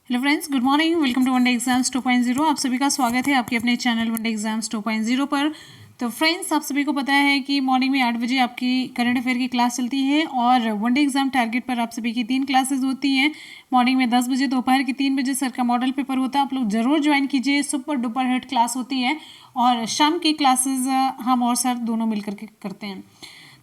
Hello friends, good morning. Welcome to one day exams 2.0। आप सभी का स्वागत है आपके अपने चैनल वनडे एग्जाम्स 2.0 पर। तो फ्रेंड्स, आप सभी को पता है कि मॉर्निंग में 8 बजे आपकी करंट अफेयर की क्लास चलती है और वनडे एग्जाम टारगेट पर आप सभी की 3 क्लासेस होती हैं। मॉर्निंग में 10 बजे, दोपहर के 3 बजे सर का मॉडल पेपर होता है। आप लोग जरूर ज्वाइन कीजिए, सुपर डुपर हिट क्लास होती है और शाम की क्लासेज हम और सर दोनों मिलकर के करते हैं।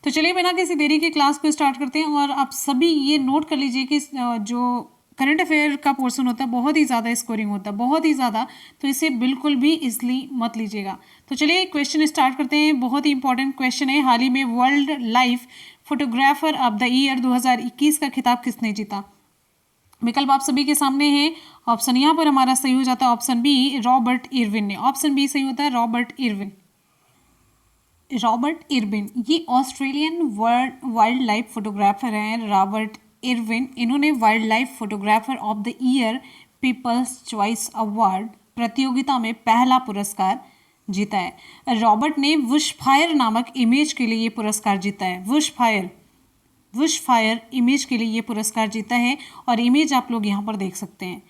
तो चलिए बिना किसी देरी के क्लास को स्टार्ट करते हैं। और आप सभी ये नोट कर लीजिए कि जो करंट अफेयर का पोर्शन होता है बहुत ही ज़्यादा स्कोरिंग होता है, बहुत ही ज़्यादा, तो इसे बिल्कुल भी इसलिए मत लीजिएगा। तो चलिए क्वेश्चन स्टार्ट करते हैं। बहुत ही इंपॉर्टेंट क्वेश्चन है। हाल ही में world life photographer of the year 2021 का खिताब किसने जीता? विकल्प आप सभी के सामने है। ऑप्शन यहाँ पर हमारा सही हो जाता है ऑप्शन बी, रॉबर्ट इरविन ने। ऑप्शन बी सही होता है, रॉबर्ट इरविन। रॉबर्ट इरविन ये ऑस्ट्रेलियन वाइल्ड लाइफ फोटोग्राफर हैं। रॉबर्ट इरविन, इन्होंने wild life photographer of the year people's choice award प्रतियोगिता में पहला पुरस्कार जीता है। रॉबर्ट ने बुशफायर नामक इमेज के लिए ये पुरस्कार जीता है। बुशफायर इमेज के लिए ये पुरस्कार जीता है और इमेज आप लोग यहाँ पर देख सकते हैं।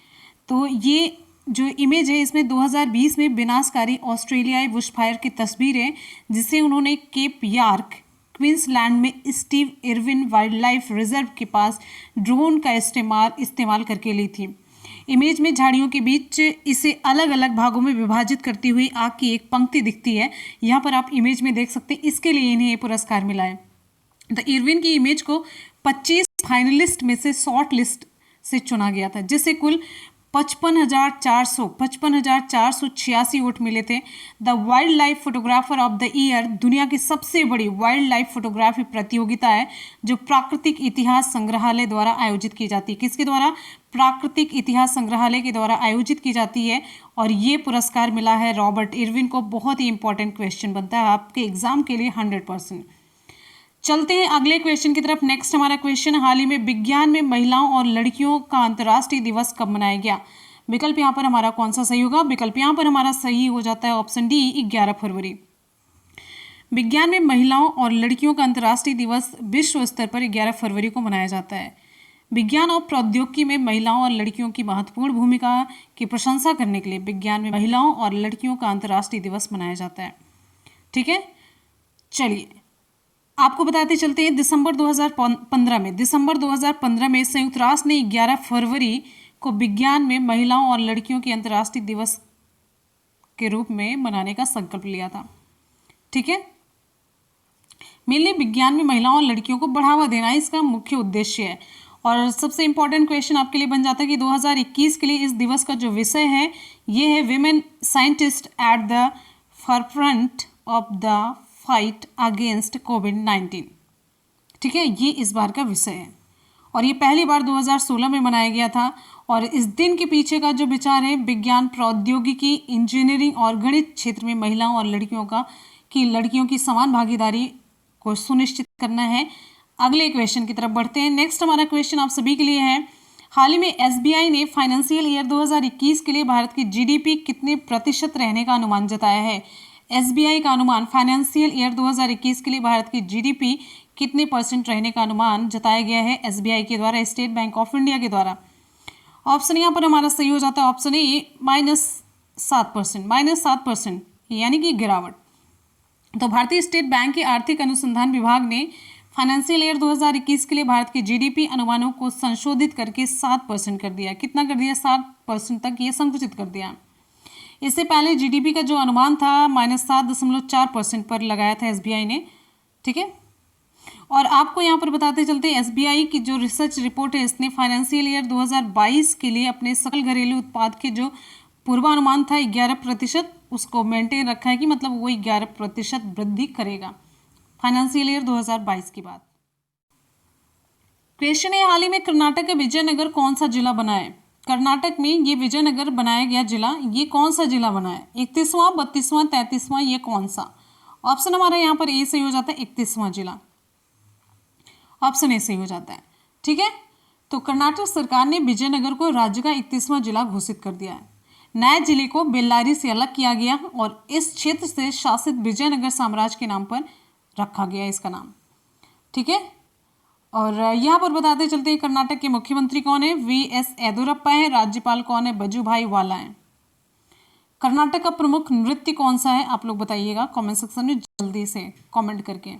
तो ये जो इमेज है इसमें 2020 में विनाशकारी ऑस्ट्रेलियाई बुशफायर की तस्वीर है, जिसे उन्होंने केप यार्क क्वींसलैंड में Steve Irwin wild life reserve के पास ड्रोन का इस्तेमाल करके ली थी। इमेज में झाड़ियों के बीच इसे अलग अलग भागों में विभाजित करती हुई आग की एक पंक्ति दिखती है। यहाँ पर आप इमेज में देख सकते हैं। इसके लिए इन्हें ये पुरस्कार मिला है। तो इरविन की इमेज को 25 फाइनलिस्ट में से शॉर्ट लिस्ट से चुना गया था, जिससे कुल 55,486 वोट मिले थे। The wild life photographer of the year दुनिया की सबसे बड़ी वाइल्ड लाइफ फोटोग्राफी प्रतियोगिता है, जो प्राकृतिक इतिहास संग्रहालय द्वारा आयोजित की जाती है। किसके द्वारा? प्राकृतिक इतिहास संग्रहालय के द्वारा आयोजित की जाती है और ये पुरस्कार मिला है रॉबर्ट इरविन को। बहुत ही इंपॉर्टेंट क्वेश्चन बनता है आपके एग्जाम के लिए 100%। चलते हैं अगले क्वेश्चन की तरफ। नेक्स्ट हमारा क्वेश्चन, हाल ही में विज्ञान में महिलाओं और लड़कियों का अंतर्राष्ट्रीय दिवस कब मनाया गया? विकल्प यहाँ पर हमारा कौन सा सही होगा? विकल्प यहाँ पर हमारा सही हो जाता है ऑप्शन डी, 11 फरवरी। विज्ञान में महिलाओं और लड़कियों का अंतर्राष्ट्रीय दिवस विश्व स्तर पर 11 फरवरी को मनाया जाता है। विज्ञान और प्रौद्योगिकी में महिलाओं और लड़कियों की महत्वपूर्ण भूमिका की प्रशंसा करने के लिए विज्ञान में महिलाओं और लड़कियों का अंतर्राष्ट्रीय दिवस मनाया जाता है। ठीक है, चलिए आपको बताते चलते हैं। दिसंबर 2015 में संयुक्त राष्ट्र ने 11 फरवरी को विज्ञान में महिलाओं और लड़कियों के अंतर्राष्ट्रीय दिवस के रूप में मनाने का संकल्प लिया था। ठीक है, मेनली विज्ञान में महिलाओं और लड़कियों को बढ़ावा देना इसका मुख्य उद्देश्य है। और सबसे इंपॉर्टेंट क्वेश्चन आपके लिए बन जाता है कि 2021 के लिए इस दिवस का जो विषय है ये है women scientist at the forefront of the fight against कोविड-19। ठीक है, ये इस बार का विषय है और ये पहली बार 2016 में मनाया गया था। और इस दिन के पीछे का जो विचार है, विज्ञान, प्रौद्योगिकी, इंजीनियरिंग और गणित क्षेत्र में महिलाओं और लड़कियों की समान भागीदारी को सुनिश्चित करना है। अगले क्वेश्चन की तरफ बढ़ते हैं। नेक्स्ट हमारा क्वेश्चन आप सभी के लिए है। हाल ही में एसबीआई ने फाइनेंशियल ईयर 2021 के लिए भारत की जीडीपी कितने प्रतिशत रहने का अनुमान जताया है? एसबीआई का अनुमान फाइनेंशियल ईयर 2021 के लिए भारत की जीडीपी कितने परसेंट रहने का अनुमान जताया गया है एसबीआई के द्वारा, स्टेट बैंक ऑफ इंडिया के द्वारा? ऑप्शन यहाँ पर हमारा सही हो जाता है ऑप्शन ए, -7%, यानी कि गिरावट। तो भारतीय स्टेट बैंक के आर्थिक अनुसंधान विभाग ने फाइनेंशियल ईयर 2021 के लिए भारत के जीडीपी अनुमानों को संशोधित करके 7% कर दिया। कितना कर दिया? 7% तक ये संकुचित कर दिया। इससे पहले जीडीपी का जो अनुमान था -7.4% पर लगाया था एसबीआई ने। ठीक है, और आपको यहाँ पर बताते चलते एसबीआई की जो रिसर्च रिपोर्ट है, इसने फाइनेंशियल ईयर 2022 के लिए अपने सकल घरेलू उत्पाद के जो पूर्वानुमान था 11%, उसको मेंटेन रखा है कि मतलब वो 11% वृद्धि करेगा फाइनेंशियल ईयर 2022 की बात। क्वेश्चन है, हाल ही में कर्नाटक का विजयनगर कौन सा जिला बना है? कर्नाटक में ये विजयनगर बनाया गया जिला, ये कौन सा जिला बना है? 31वां, 32वां, 33वां, ये कौन सा? ऑप्शन हमारा यहाँ पर ए सही हो जाता है, 31वां जिला। ऑप्शन ए सही हो जाता है। ठीक है, तो कर्नाटक सरकार ने विजयनगर को राज्य का 31वां जिला घोषित कर दिया है। नए जिले को बेल्लारी से अलग किया गया और इस क्षेत्र से शासित विजयनगर साम्राज्य के नाम पर रखा गया इसका नाम। ठीक है, और यहाँ पर बताते चलते हैं कर्नाटक के मुख्यमंत्री कौन है, वी.एस. येदियुरप्पा है। राज्यपाल कौन है, वजुभाई वाला है। कर्नाटक का प्रमुख नृत्य कौन सा है, आप लोग बताइएगा कमेंट सेक्शन में जल्दी से कमेंट करके।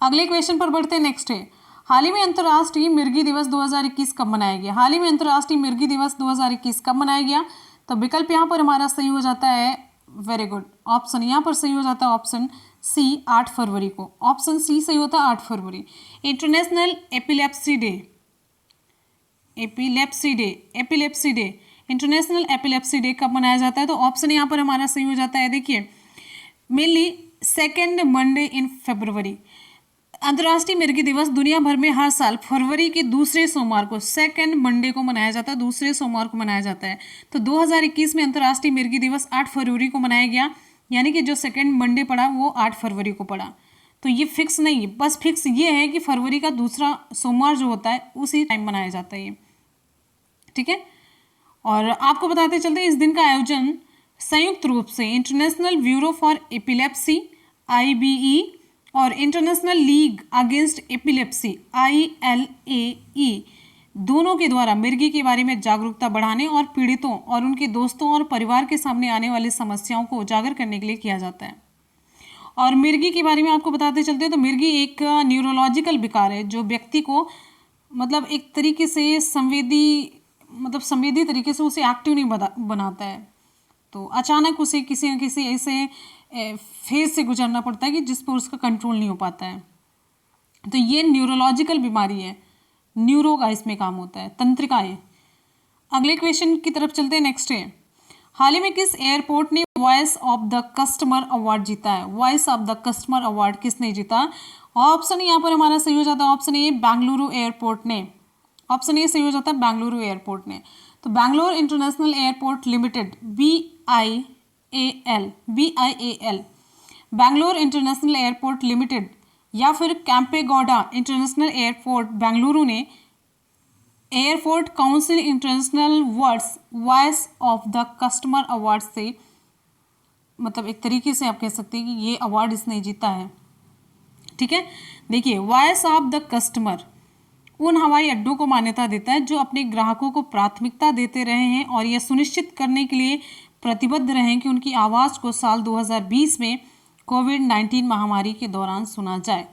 अगले क्वेश्चन पर बढ़ते हैं। नेक्स्ट है, हाल ही में अंतर्राष्ट्रीय मिर्गी दिवस 2021 कब मनाया गया। हाल ही में अंतर्राष्ट्रीय मिर्गी दिवस 2021 कब मनाया गया, तो विकल्प यहाँ पर हमारा सही हो जाता है, वेरी गुड, ऑप्शन यहाँ पर सही हो जाता है ऑप्शन सी, 8 फरवरी को। ऑप्शन सी सही होता है 8 फरवरी। International epilepsy day, epilepsy day, epilepsy day, international epilepsy day कब मनाया जाता है, तो ऑप्शन यहाँ पर हमारा सही हो जाता है, देखिए मेनली सेकेंड मंडे इन फरवरी। अंतर्राष्ट्रीय मिर्गी दिवस दुनिया भर में हर साल फरवरी के दूसरे सोमवार को, सेकेंड मंडे को मनाया जाता है, दूसरे सोमवार को मनाया जाता है। तो 2021 में अंतर्राष्ट्रीय मिर्गी दिवस 8 फरवरी को मनाया गया, यानी कि जो सेकेंड मंडे पड़ा वो 8 फरवरी को पड़ा। तो ये फिक्स नहीं है, बस फिक्स ये है कि फरवरी का दूसरा सोमवार जो होता है उसी टाइम मनाया जाता है ये, ठीक है। और आपको बताते चलते इस दिन का आयोजन संयुक्त रूप से international bureau for epilepsy IBE और international league against epilepsy ILAE दोनों के द्वारा मिर्गी के बारे में जागरूकता बढ़ाने और पीड़ितों और उनके दोस्तों और परिवार के सामने आने वाली समस्याओं को उजागर करने के लिए किया जाता है। और मिर्गी के बारे में आपको बताते चलते हैं, तो मिर्गी एक न्यूरोलॉजिकल विकार है जो व्यक्ति को मतलब एक तरीके से संवेदी तरीके से उसे एक्टिव नहीं बनाता है। तो अचानक उसे किसी न किसी ऐसे फेज से गुजरना पड़ता है कि जिस पर उसका कंट्रोल नहीं हो पाता है। तो ये न्यूरोलॉजिकल बीमारी है, न्यूरो का इसमें काम होता है, तंत्रिका है। अगले क्वेश्चन की तरफ चलते हैं। नेक्स्ट है, हाल ही में किस एयरपोर्ट ने voice of the customer award जीता है। Voice of the customer award किसने जीता, ऑप्शन यहाँ पर हमारा सही हो जाता है ऑप्शन ए, बेंगलुरु एयरपोर्ट ने। ऑप्शन ए सही हो जाता है बेंगलुरु एयरपोर्ट ने। तो Bangalore international airport limited BIAL, Bangalore international airport limited या फिर कैंपेगौडा इंटरनेशनल एयरपोर्ट बेंगलुरु ने airport council international words voice of the customer award से, मतलब एक तरीके से आप कह सकते हैं कि ये अवार्ड इसने जीता है, ठीक है। देखिए, वॉइस ऑफ द कस्टमर उन हवाई अड्डों को मान्यता देता है जो अपने ग्राहकों को प्राथमिकता देते रहे हैं और यह सुनिश्चित करने के लिए प्रतिबद्ध रहे कि उनकी आवाज़ को साल 2020 में कोविड-19 महामारी के दौरान सुना जाए।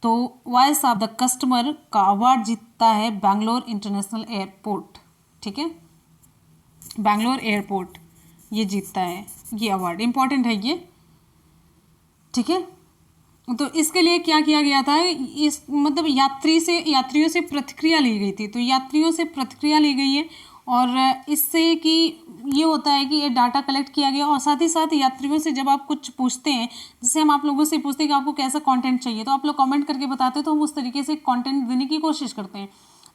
तो वॉइस ऑफ द कस्टमर का अवार्ड जीतता है बैंगलोर इंटरनेशनल एयरपोर्ट, ठीक है। बैंगलोर एयरपोर्ट ये जीतता है ये अवार्ड, इंपॉर्टेंट है ये, ठीक है। तो इसके लिए क्या किया गया था, इस मतलब यात्रियों से प्रतिक्रिया ली गई थी। तो यात्रियों से प्रतिक्रिया ली गई है और इससे कि ये होता है कि ये डाटा कलेक्ट किया गया और साथ ही साथ यात्रियों से जब आप कुछ पूछते हैं, जैसे हम आप लोगों से पूछते हैं कि आपको कैसा कंटेंट चाहिए, तो आप लोग कमेंट करके बताते हैं, तो हम उस तरीके से कंटेंट देने की कोशिश करते हैं।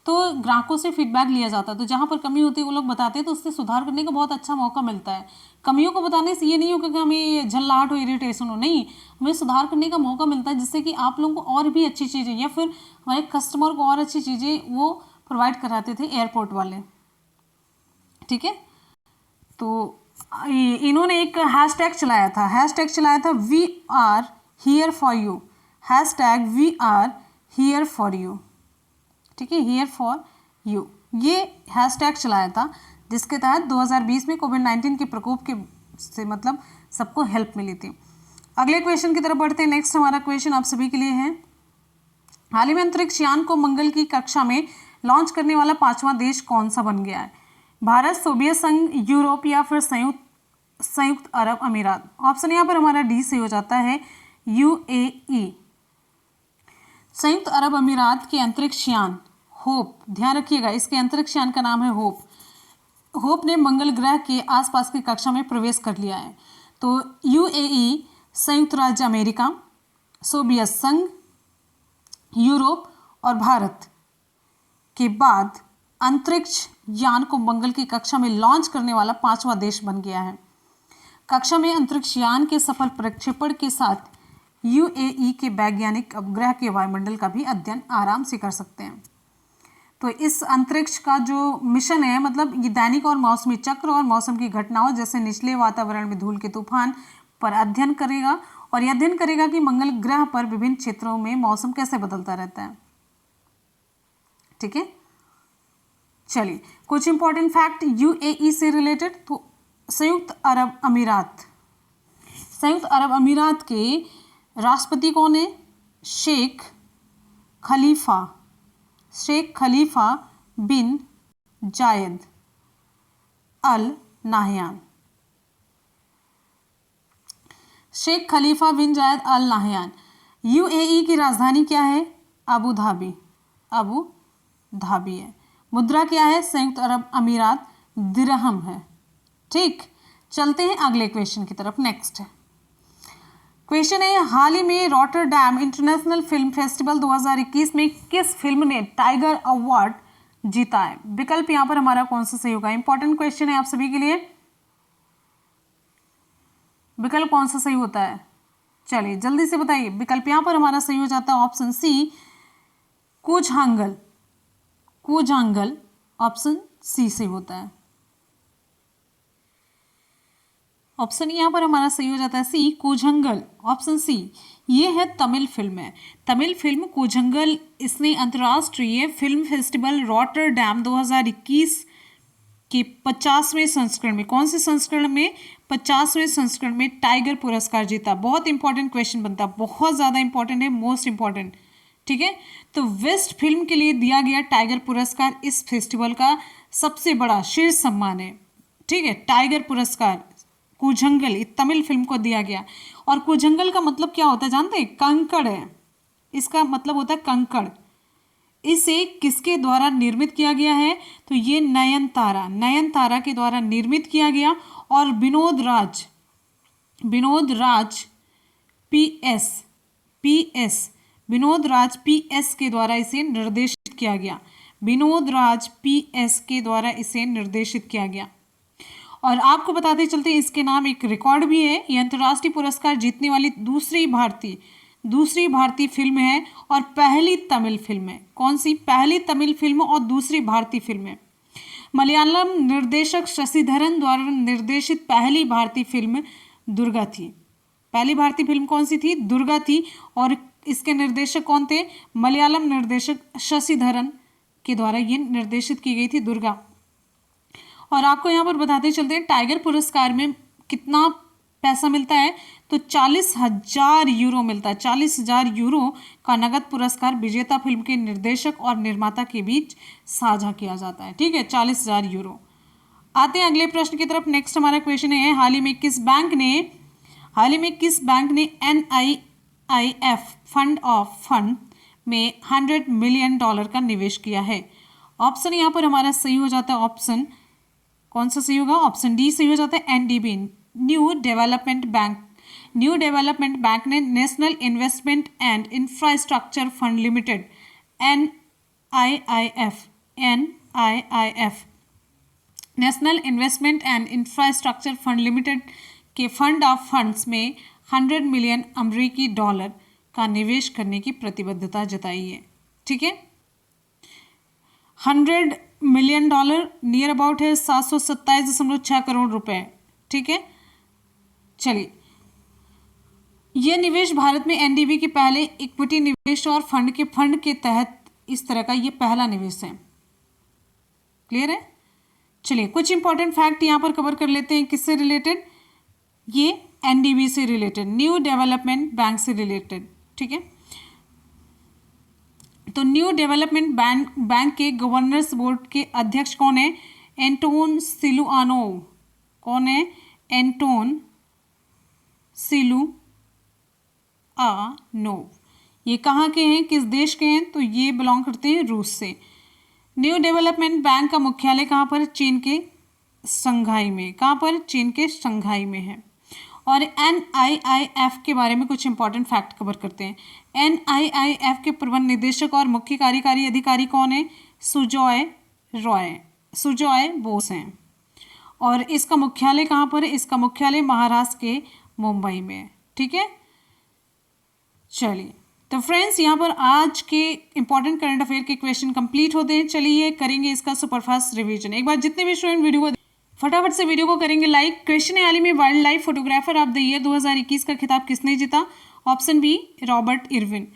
तो ग्राहकों से फीडबैक लिया जाता है, तो जहाँ पर कमी होती है वो लोग बताते हैं, तो उससे सुधार करने का बहुत अच्छा मौका मिलता है। कमियों को बताने से ये नहीं होगा कि हमें झल्लाहट हो, इरिटेशन हो, नहीं, हमें सुधार करने का मौका मिलता है जिससे कि आप लोगों को और भी अच्छी चीज़ें या फिर हमारे कस्टमर को और अच्छी चीज़ें वो प्रोवाइड कराते थे एयरपोर्ट वाले, ठीक है। तो इन्होंने एक हैशटैग चलाया था we are here for you, hashtag we are here for you, ठीक है, हियर फॉर यू, ये हैशटैग चलाया था जिसके तहत 2020 में कोविड-19 के प्रकोप के से मतलब सबको हेल्प मिली थी। अगले क्वेश्चन की तरफ बढ़ते हैं। नेक्स्ट हमारा क्वेश्चन आप सभी के लिए है, हाल ही में अंतरिक्ष यान को मंगल की कक्षा में लॉन्च करने वाला 5वां देश कौन सा बन गया है। भारत, सोवियत संघ, यूरोप या फिर संयुक्त अरब अमीरात। ऑप्शन यहाँ पर हमारा डी से हो जाता है UAE। संयुक्त अरब अमीरात के अंतरिक्ष यान होप, ध्यान रखिएगा इसके अंतरिक्ष यान का नाम है होप ने मंगल ग्रह के आसपास की कक्षा में प्रवेश कर लिया है। तो UAE, संयुक्त राज्य अमेरिका, सोवियत संघ, यूरोप और भारत के बाद अंतरिक्ष यान को मंगल की कक्षा में लॉन्च करने वाला 5वां देश बन गया है। कक्षा में अंतरिक्ष यान के सफल प्रक्षेपण के साथ UAE के वैज्ञानिक अब ग्रह के वायुमंडल का भी अध्ययन आराम से कर सकते हैं। तो इस अंतरिक्ष का जो मिशन है, मतलब ये दैनिक और मौसमी चक्र और मौसम की घटनाओं जैसे निचले वातावरण में धूल के तूफान पर अध्ययन करेगा और यह अध्ययन करेगा कि मंगल ग्रह पर विभिन्न क्षेत्रों में मौसम कैसे बदलता रहता है। ठीक है। चलिए कुछ इंपॉर्टेंट फैक्ट यूएई से रिलेटेड। तो संयुक्त अरब अमीरात, संयुक्त अरब अमीरात के राष्ट्रपति कौन है? शेख खलीफा बिन जायद अल नाहयान। शेख खलीफा बिन जायद अल नाहयान। यूएई की राजधानी क्या है? अबू धाबी है। मुद्रा क्या है? संयुक्त अरब अमीरात दिरहम है। ठीक, चलते हैं अगले क्वेश्चन की तरफ। नेक्स्ट क्वेश्चन है, हाल ही में रॉटरडैम इंटरनेशनल फिल्म फेस्टिवल 2021 में किस फिल्म ने टाइगर अवार्ड जीता है? विकल्प यहां पर हमारा कौन सा सही होगा? इंपॉर्टेंट क्वेश्चन है आप सभी के लिए। विकल्प कौन सा सही होता है? चलिए जल्दी से बताइए। विकल्प यहां पर हमारा सही हो जाता है ऑप्शन सी, कूझांगल ऑप्शन सी से होता है। ऑप्शन यहाँ पर हमारा सही हो जाता है सी, कूझंगल ऑप्शन सी। ये है तमिल फिल्म है, तमिल फिल्म कूझंगल। इसने अंतर्राष्ट्रीय फिल्म फेस्टिवल रॉटरडैम 2021 के 50वें संस्करण में, कौन से संस्करण में? 50वें संस्करण में टाइगर पुरस्कार जीता। बहुत इंपॉर्टेंट क्वेश्चन बनता है, बहुत ज़्यादा इंपॉर्टेंट है, मोस्ट इंपॉर्टेंट। ठीक है, तो बेस्ट फिल्म के लिए दिया गया टाइगर पुरस्कार इस फेस्टिवल का सबसे बड़ा शीर्ष सम्मान है। ठीक है, टाइगर पुरस्कार कूझंगल तमिल फिल्म को दिया गया। और कूझंगल का मतलब क्या होता है जानते हैं? कंकड़ है, इसका मतलब होता है कंकड़। इसे किसके द्वारा निर्मित किया गया है? तो ये नयनतारा के द्वारा निर्मित किया गया। और विनोद राज पीएस के द्वारा इसे निर्देशित किया गया। विनोद राज पीएस के द्वारा इसे निर्देशित किया गया। और आपको बताते चलते हैं इसके नाम एक रिकॉर्ड भी है। यह अंतर्राष्ट्रीय पुरस्कार जीतने वाली दूसरी भारतीय फिल्म है और पहली तमिल फिल्म है। कौन सी? पहली तमिल फिल्म और दूसरी भारतीय फिल्म है। मलयालम निर्देशक शशिधरन द्वारा निर्देशित पहली भारतीय फिल्म दुर्गा थी। पहली भारतीय फिल्म कौन सी थी? दुर्गा थी। और इसके निर्देशक कौन थे? मलयालम निर्देशक शशिधरन के द्वारा ये निर्देशित की गई थी दुर्गा। और आपको यहाँ पर बताते चलते हैं टाइगर पुरस्कार में कितना पैसा मिलता है? तो 40,000 यूरो मिलता है। 40,000 यूरो का नगद पुरस्कार विजेता फिल्म के निर्देशक और निर्माता के बीच साझा किया जाता है। ठीक है, 40,000 यूरो। आते हैं अगले प्रश्न की तरफ। नेक्स्ट हमारा क्वेश्चन है, हाल ही में किस बैंक ने NIIF फंड में $100 मिलियन का निवेश किया है? ऑप्शन यहाँ पर हमारा सही हो जाता है, ऑप्शन कौन सा सही होगा? ऑप्शन डी सही हो जाता है, NDB न्यू डेवलपमेंट बैंक ने national investment and infrastructure fund limited NIIF national investment and infrastructure fund limited के फंड ऑफ फंड्स में $100 मिलियन अमेरिकी डॉलर का निवेश करने की प्रतिबद्धता जताई है। ठीक है, $100 मिलियन नियर अबाउट है 727.6 करोड़ रुपए। ठीक है, चलिए यह निवेश भारत में NDB के पहले इक्विटी निवेश और फंड के तहत इस तरह का ये पहला निवेश है। क्लियर है? चलिए कुछ इंपॉर्टेंट फैक्ट यहां पर कवर कर लेते हैं। किससे रिलेटेड? ये NDB से रिलेटेड, न्यू डेवलपमेंट बैंक से रिलेटेड। ठीक है, तो न्यू डेवलपमेंट बैंक के गवर्नर्स बोर्ड के अध्यक्ष कौन है? Anton Siluanov. कौन है? Anton Siluanov. ये कहाँ के हैं? किस देश के हैं? तो ये बिलोंग करते हैं रूस से। न्यू डेवलपमेंट बैंक का मुख्यालय कहाँ पर? चीन के शंघाई में। कहाँ पर? चीन के शंघाई में है। और NIIF के बारे में कुछ इंपॉर्टेंट फैक्ट कवर करते हैं। NIIF के प्रबंध निदेशक और मुख्य कार्यकारी अधिकारी कौन है? सुजॉय बोस हैं। और इसका मुख्यालय कहाँ पर है? इसका मुख्यालय महाराष्ट्र के मुंबई में है। ठीक है, चलिए तो फ्रेंड्स यहाँ पर आज के इंपॉर्टेंट करंट अफेयर के क्वेश्चन कंप्लीट होते हैं। चलिए करेंगे इसका सुपरफास्ट रिवीजन। एक बार जितने भी स्टूडेंट वीडियो को फटाफट से वीडियो को करेंगे लाइक। क्वेश्चन है, हाल ही में wildlife photographer of the year 2021 का खिताब किसने जीता? Option B, Robert Irwin.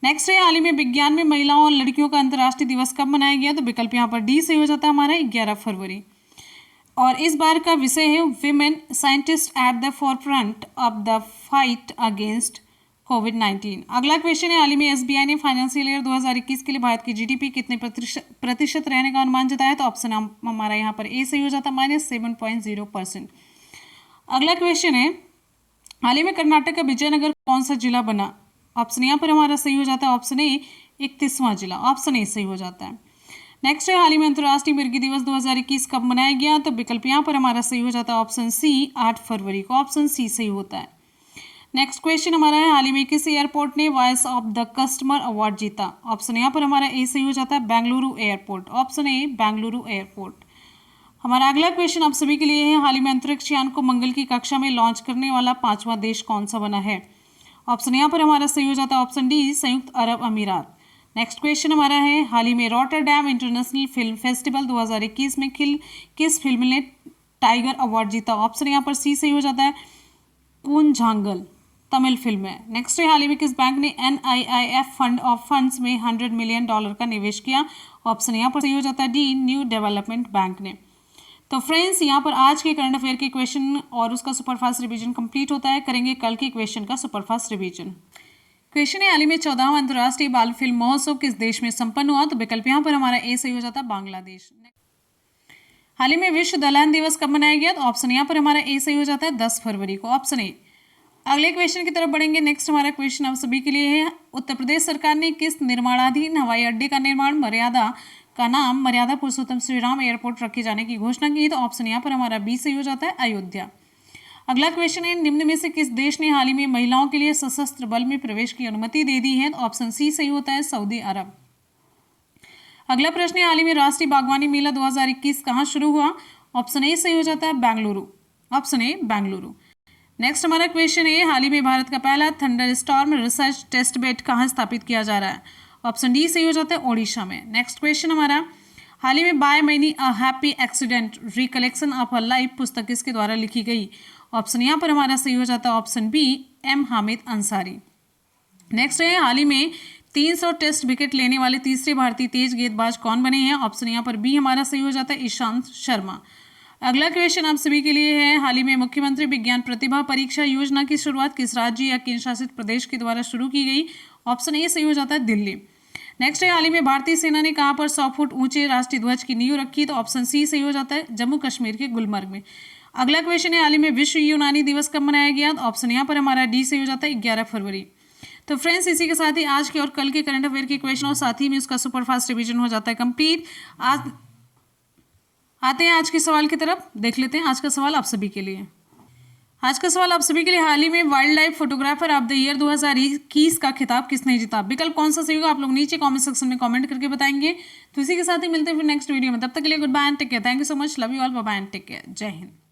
Next है हाल ही में विज्ञान में महिलाओं और लड़कियों का अंतर्राष्ट्रीय दिवस कब मनाया गया? तो विकल्प यहाँ पर डी सही हो जाता है हमारा 11 फरवरी। और इस बार का विषय है women scientist at the forefront of the fight against कोविड-19। अगला क्वेश्चन है हाल ही में एसबीआई ने फाइनेंशियल ईयर 2021 के लिए भारत की जीडीपी कितने प्रतिशत रहने का अनुमान जताया? तो ऑप्शन हमारा यहाँ पर ए सही हो जाता है -7.0%। अगला क्वेश्चन है हाल ही में कर्नाटक का विजयनगर कौन सा जिला बना? ऑप्शन यहाँ पर हमारा सही हो जाता है ऑप्शन ए 31वां जिला, ऑप्शन ए सही हो जाता है। नेक्स्ट है हाल ही में अंतर्राष्ट्रीय मिर्गी दिवस 2021 कब मनाया गया? तो विकल्प यहाँ पर हमारा सही हो जाता है ऑप्शन सी 8 फरवरी को, ऑप्शन सी सही होता है। नेक्स्ट क्वेश्चन हमारा है हाल ही में किस एयरपोर्ट ने voice of the customer award जीता? ऑप्शन यहाँ पर हमारा ए सही हो जाता है Bengaluru airport, option A Bengaluru airport. हमारा अगला क्वेश्चन आप सभी के लिए है हाल ही में अंतरिक्ष यान को मंगल की कक्षा में लॉन्च करने वाला 5वां देश कौन सा बना है? ऑप्शन यहाँ पर हमारा सही हो जाता है ऑप्शन डी संयुक्त अरब अमीरात। नेक्स्ट क्वेश्चन हमारा है हाल ही में रॉटरडैम इंटरनेशनल फिल्म फेस्टिवल 2021 में किस फिल्म ने टाइगर अवार्ड जीता? ऑप्शन यहाँ पर सी सही हो जाता है पूंजांगल, तमिल फिल्म है। नेक्स्ट है हाल ही में किस बैंक ने NIIF फंड ऑफ फंड्स में $100 मिलियन का निवेश किया? ऑप्शन यहाँ पर सही हो जाता है डी न्यू डेवलपमेंट बैंक ने। तो फ्रेंड्स यहाँ पर आज के करंट अफेयर के क्वेश्चन और उसका सुपरफास्ट रिवीजन कंप्लीट होता है। करेंगे कल के क्वेश्चन का सुपरफास्ट रिवीजन। क्वेश्चन है हाल ही में 14वां अंतर्राष्ट्रीय बाल फिल्म महोत्सव किस देश में संपन्न हुआ? तो विकल्प यहाँ पर हमारा ए सही हो जाता है बांग्लादेश। हाल ही में विश्व दलहन दिवस कब मनाया गया? तो ऑप्शन यहाँ पर हमारा ए सही हो जाता है 10 फरवरी को, ऑप्शन ए। अगले क्वेश्चन की तरफ बढ़ेंगे। नेक्स्ट हमारा क्वेश्चन आप सभी के लिए है उत्तर प्रदेश सरकार ने किस निर्माणाधीन हवाई अड्डे का निर्माण का नाम मर्यादा पुरुषोत्तम श्रीराम एयरपोर्ट रखे जाने की घोषणा की? तो ऑप्शन यहाँ पर हमारा बी सही हो जाता है अयोध्या। अगला क्वेश्चन है निम्न में से किस देश ने हाल ही में महिलाओं के लिए सशस्त्र बल में प्रवेश की अनुमति दे दी है? तो ऑप्शन सी सही होता है सऊदी अरब। अगला प्रश्न है हाल ही में राष्ट्रीय बागवानी मेला 2021 कहाँ शुरू हुआ? ऑप्शन ए सही हो जाता है Bengaluru, option A Bengaluru. Next हमारा क्वेश्चन है हाल ही में भारत का पहला thunderstorm research test bed कहाँ स्थापित किया जा रहा है? ऑप्शन डी सही हो जाता है ओडिशा में। नेक्स्ट क्वेश्चन हमारा हाल ही में by many a happy accident recollection of a life पुस्तक किसके द्वारा लिखी गई? ऑप्शन यहाँ पर हमारा सही हो जाता है option B M Hamid Ansari. Next है हाल ही में 300 टेस्ट विकेट लेने वाले तीसरे भारतीय तेज गेंदबाज कौन बने हैं? ऑप्शन यहाँ पर बी हमारा सही हो जाता है ईशांत शर्मा। अगला क्वेश्चन आप सभी के लिए है हाल ही में मुख्यमंत्री विज्ञान प्रतिभा परीक्षा योजना की शुरुआत किस राज्य या केंद्र शासित प्रदेश के द्वारा शुरू की गई? ऑप्शन ए सही हो जाता है दिल्ली। नेक्स्ट है हाल ही में भारतीय सेना ने कहाँ पर 100 फुट ऊंचे राष्ट्रीय ध्वज की नींव रखी? तो ऑप्शन सी सही हो जाता है जम्मू कश्मीर के गुलमर्ग में। अगला क्वेश्चन है हाल ही में विश्व यूनानी दिवस कब मनाया गया? तो ऑप्शन यहाँ पर हमारा डी सही हो जाता है 11 फरवरी। तो फ्रेंड्स इसी के साथ ही आज के और कल के करंट अफेयर के क्वेश्चन और साथ ही में उसका सुपरफास्ट रिवीजन हो जाता है कंप्लीट। आज आते हैं आज के सवाल की तरफ, देख लेते हैं आज का सवाल आप सभी के लिए। आज का सवाल आप सभी के लिए हाल ही में wildlife photographer of the year 2021 का खिताब किसने जीता? विकल्प कौन सा सही होगा आप लोग नीचे कमेंट सेक्शन में कमेंट करके बताएंगे। तो इसी के साथ ही मिलते हैं फिर नेक्स्ट वीडियो में, तब तक के लिए goodbye and take care. Thank you so much, love you all, bye bye and take care, जय हिंद।